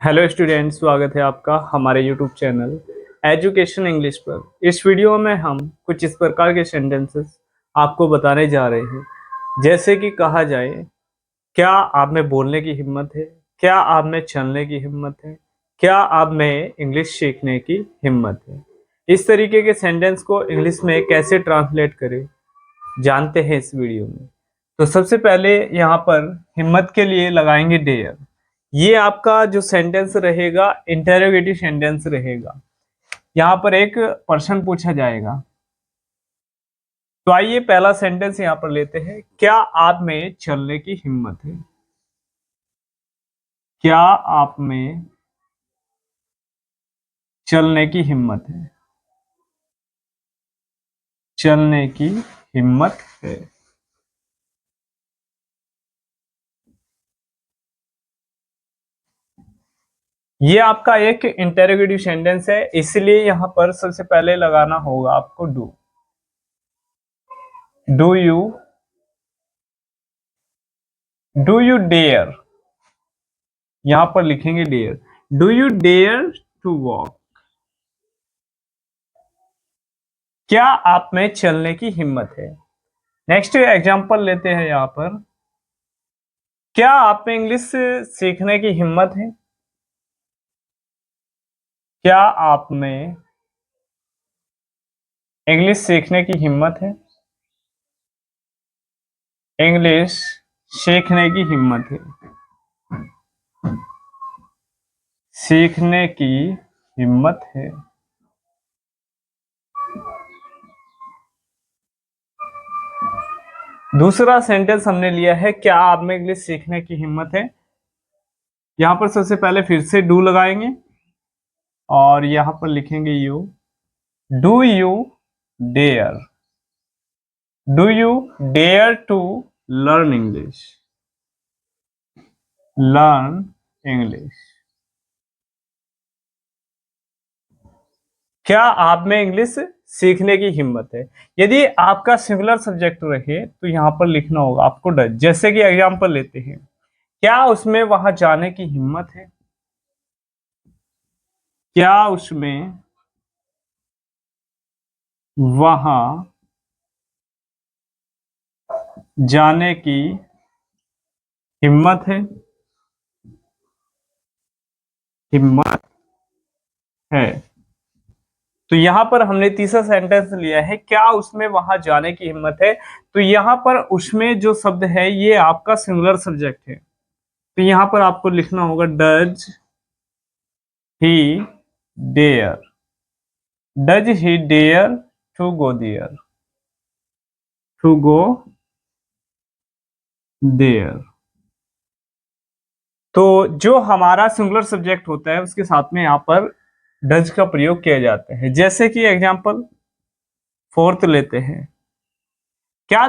Hello student, स्वागत है आपका हमारे यूट्यूब चैनल एजुकेशन इंग्लिश पर। इस वीडियो में हम कुछ इस प्रकार के सेंटेंसेस आपको बताने जा रहे हैं, जैसे कि कहा जाए, क्या आप में बोलने की हिम्मत है? क्या आप में चलने की हिम्मत है? क्या आप में इंग्लिश सीखने की हिम्मत है? इस तरीके के सेंटेंस को इंग्लिश में कैसे ट्रांसलेट करें, जानते हैं इस वीडियो में। तो सबसे पहले यहाँ पर हिम्मत के लिए लगाएंगे डेयर। ये आपका जो सेंटेंस रहेगा इंटेरोगेटिव सेंटेंस रहेगा। यहाँ पर एक प्रश्न पूछा जाएगा। तो आइए पहला सेंटेंस यहाँ पर लेते हैं। क्या आप में चलने की हिम्मत है? क्या आप में चलने की हिम्मत है? चलने की हिम्मत है। ये आपका एक इंटेरोगेटिव सेंटेंस है, इसलिए यहाँ पर सबसे पहले लगाना होगा आपको डू। डू यू डेयर, यहां पर लिखेंगे dare. Do you dare to walk? क्या आप में चलने की हिम्मत है? नेक्स्ट एग्जांपल लेते हैं यहां पर। क्या आप में इंग्लिश सीखने की हिम्मत है? क्या आप में इंग्लिश सीखने की हिम्मत है? इंग्लिश सीखने की हिम्मत है। सीखने की हिम्मत है। दूसरा सेंटेंस हमने लिया है, क्या आप में इंग्लिश सीखने की हिम्मत है। यहां पर सबसे पहले फिर से डू लगाएंगे और यहां पर लिखेंगे you. Do you dare? Do you dare to learn English? Learn English. क्या आप में इंग्लिश सीखने की हिम्मत है? यदि आपका सिंगुलर सब्जेक्ट रहे तो यहां पर लिखना होगा आपको डज। जैसे कि एग्जांपल लेते हैं, क्या उसमें वहां जाने की हिम्मत है? क्या उसमें वहां जाने की हिम्मत है? हिम्मत है। तो यहां पर हमने तीसरा सेंटेंस लिया है, क्या उसमें वहां जाने की हिम्मत है। तो यहां पर उसमें जो शब्द है ये आपका सिंगुलर सब्जेक्ट है, तो यहां पर आपको लिखना होगा does he dare? Does he dare to go there? To go there. तो जो हमारा सिंगुलर सब्जेक्ट होता है उसके साथ में यहाँ पर डज का प्रयोग किया जाता है। जैसे कि एग्जांपल फोर्थ लेते हैं। क्या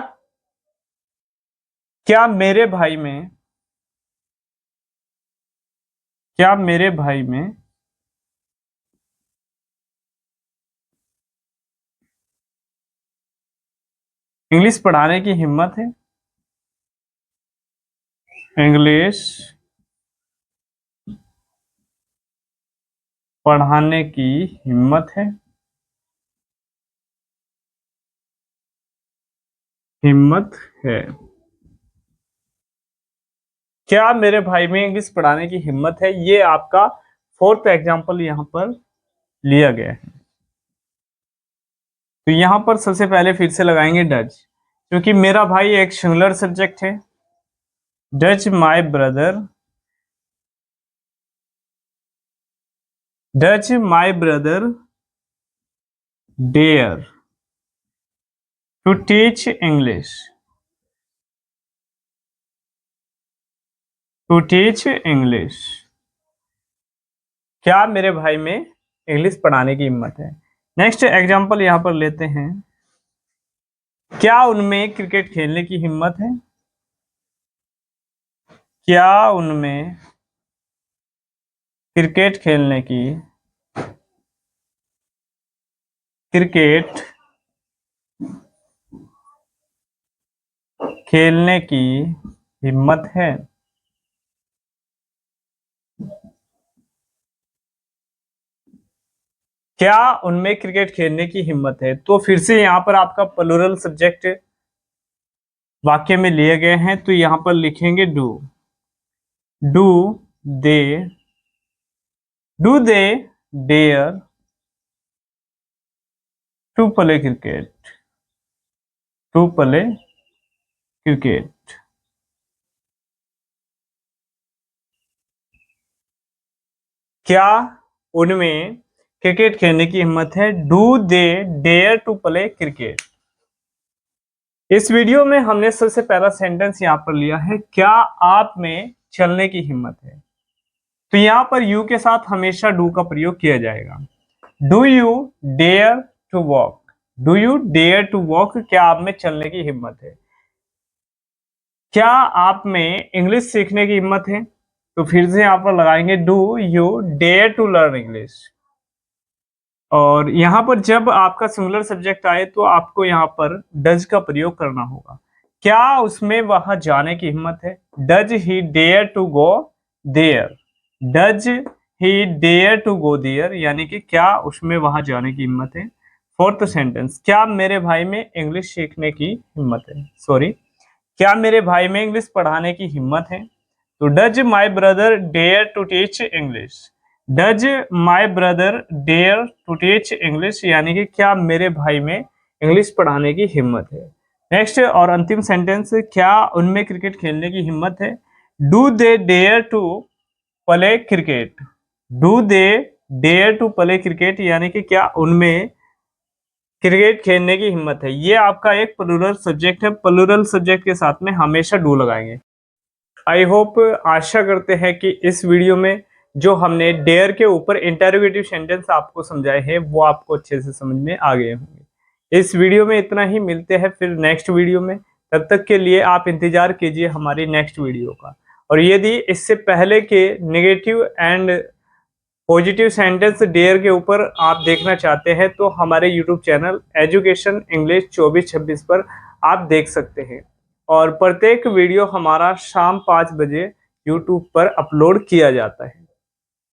क्या मेरे भाई में क्या मेरे भाई में इंग्लिश पढ़ाने की हिम्मत है? इंग्लिश पढ़ाने की हिम्मत है। हिम्मत है। क्या मेरे भाई में इंग्लिश पढ़ाने की हिम्मत है, ये आपका फोर्थ एग्जांपल यहां पर लिया गया है। तो यहां पर सबसे पहले फिर से लगाएंगे डज, क्योंकि मेरा भाई एक सिंगुलर सब्जेक्ट है। Does my brother? Does my brother dare to teach English? To teach English. क्या मेरे भाई में इंग्लिश पढ़ाने की हिम्मत है? नेक्स्ट एग्जांपल यहां पर लेते हैं। क्या उनमें क्रिकेट खेलने की हिम्मत है? क्या उनमें क्रिकेट खेलने की क्रिकेट खेलने की हिम्मत है? क्या उनमें क्रिकेट खेलने की हिम्मत है। तो फिर से यहाँ पर आपका प्लूरल सब्जेक्ट वाक्य में लिए गए हैं, तो यहाँ पर लिखेंगे do they dare to play cricket. क्या उनमें क्रिकेट खेलने की हिम्मत है। Do they dare to play cricket. इस वीडियो में हमने सबसे पहला सेंटेंस यहाँ पर लिया है, क्या आप में चलने की हिम्मत है। तो यहाँ पर यू के साथ हमेशा डू का प्रयोग किया जाएगा। Do you dare to walk, do you dare to walk, क्या आप में चलने की हिम्मत है। क्या आप में इंग्लिश सीखने की हिम्मत है। तो फिर से यहाँ पर लगाएंगे do you dare to learn English. और यहाँ पर जब आपका सिंगुलर सब्जेक्ट आए तो आपको यहाँ पर डज का प्रयोग करना होगा। क्या उसमें वहां जाने की हिम्मत है। Does he dare to go there, does he dare to go there, यानी कि क्या उसमें वहां जाने की हिम्मत है। फोर्थ सेंटेंस, क्या मेरे भाई में इंग्लिश सीखने की हिम्मत है, सॉरी, क्या मेरे भाई में इंग्लिश पढ़ाने की हिम्मत है। तो does my brother dare to teach English, does my brother dare to teach English, यानी कि क्या मेरे भाई में इंग्लिश पढ़ाने की हिम्मत है। नेक्स्ट और अंतिम सेंटेंस, क्या उनमें क्रिकेट खेलने की हिम्मत है। Do they dare to play cricket, do they dare to play cricket, यानी कि क्या उनमें क्रिकेट खेलने की हिम्मत है। ये आपका एक प्लूरल सब्जेक्ट है, प्लूरल सब्जेक्ट के साथ में हमेशा डू लगाएंगे। आई होप, आशा करते हैं कि इस वीडियो में जो हमने डेयर के ऊपर इंटरोगेटिव सेंटेंस आपको समझाए हैं वो आपको अच्छे से समझ में आ गए होंगे। इस वीडियो में इतना ही, मिलते हैं फिर नेक्स्ट वीडियो में। तब तक के लिए आप इंतजार कीजिए हमारी नेक्स्ट वीडियो का। और यदि इससे पहले के negative and positive sentence dare के ऊपर आप देखना चाहते हैं तो हमारे यूट्यूब चैनल एजुकेशन इंग्लिश 2426 पर आप देख सकते हैं। और प्रत्येक वीडियो हमारा शाम 5 बजे यूट्यूब पर अपलोड किया जाता है।